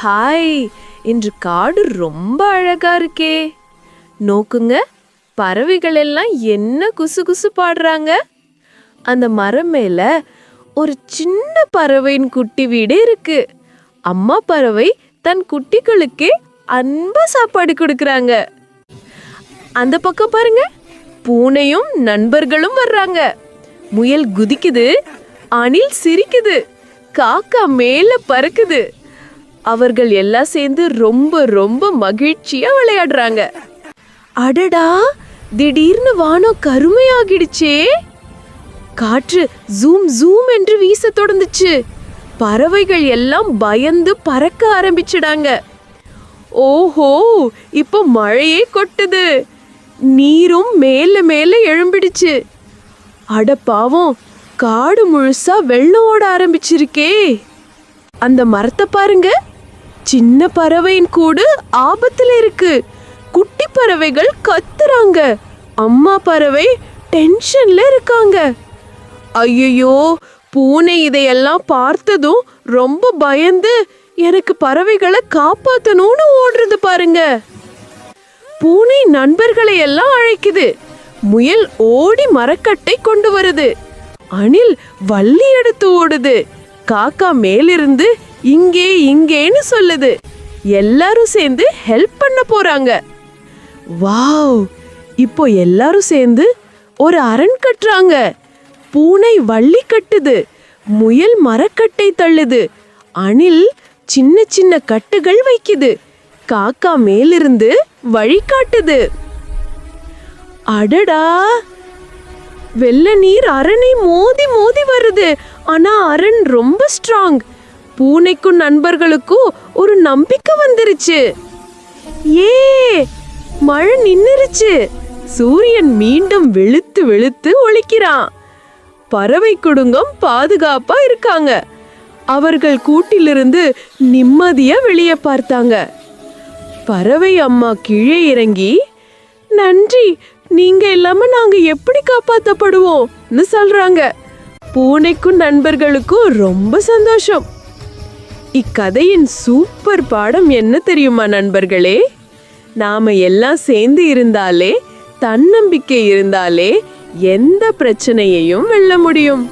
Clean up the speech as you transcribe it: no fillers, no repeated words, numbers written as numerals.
Hi, இன்று காடு ரொம்ப அழகா இருக்கே. நோக்குங்க, பறவைகள் எல்லாம் என்ன குசு குசு பாடுறாங்க. அந்த மரம் மேல ஒரு சின்ன பறவையின் குட்டி வீடு இருக்கு. அம்மா பறவை தன் குட்டிகளுக்கே அன்பா சாப்பாடு கொடுக்கறாங்க. அந்த பக்கம் பாருங்க, பூனையும் நண்பர்களும் வர்றாங்க. முயல் குதிக்குது, அணில் சிரிக்குது, காக்கா மேல பறக்குது. அவர்கள் எல்லாம் சேர்ந்து ரொம்ப ரொம்ப மகிழ்ச்சியா விளையாடுறாங்க. அடடா, திடீர்னு வானம் கருமையாகிடுச்சே. காற்று ஜூம் ஜூம் என்று வீச தொடர்ந்துச்சு. பறவைகள் எல்லாம் பயந்து பறக்க ஆரம்பிச்சிடாங்க. ஓஹோ, இப்போ மழையே கொட்டுது. நீரும் மேல மேல எழும்பிடுச்சு. அட பாவம், காடு முழுசா வெள்ளம் ஓட ஆரம்பிச்சிருக்கே. அந்த மரத்தை பாருங்க, சின்ன பறவையின் கூடு ஆபத்துல இருக்கு. குட்டி பறவைகள் கத்துறாங்க. அம்மா பறவை டென்ஷன்ல இருக்காங்க. ஐயோ, பூனை இதையெல்லாம் பார்த்ததும் ரொம்ப பயந்து எனக்கு பறவைகளை காப்பாத்தணும்னு ஓடுறது பாருங்க. பூனை நண்பர்களை எல்லாம் அழைக்குது. முயல் ஓடி மரக்கட்டை கொண்டு வருது. அணில் வள்ளி எடுத்து ஓடுது. காக்கா மேலிருந்து இங்கே இங்கேன்னு சொல்லுது. எல்லாரும் சேர்ந்து ஹெல்ப் பண்ண போறாங்க. வாவ், இப்போ எல்லாரும் சேர்ந்து ஒரு அரண் கட்டுறாங்க. பூனை வள்ளி கட்டுது, முயல் மரக்கட்டை தள்ளுது, அணில் சின்ன சின்ன கட்டுகள் வைக்குது, காக்கா மேலிருந்து வழிகாட்டுது. அடடா, வெள்ள நீர் அரணை மோதி மோதி வருது. ஆனா அரண் ரொம்ப ஸ்ட்ராங். பூனைக்கும் நண்பர்களுக்கும் ஒரு நம்பிக்கை வந்துருச்சு. ஏ, மழை நின்னுருச்சு. சூரியன் மீண்டும் வெளுத்து வெளுத்து ஒளிக்கிறான். பறவை குடும்பம் பாதுகாப்பா இருக்காங்க. அவர்கள் கூட்டிலிருந்து நிம்மதியா வெளியே பார்த்தாங்க. பறவை அம்மா கீழே இறங்கி, நன்றி, நீங்க இல்லாம நாங்க எப்படி காப்பாத்தப்படுவோம்னு சொல்றாங்க. பூனைக்கும் நண்பர்களுக்கும் ரொம்ப சந்தோஷம். இக்கதையின் சூப்பர் பாடம் என்ன தெரியுமா நண்பர்களே? நாம எல்லாம் சேர்ந்து இருந்தாலே, தன்னம்பிக்கை இருந்தாலே எந்த பிரச்சனையையும் வெல்ல முடியும்.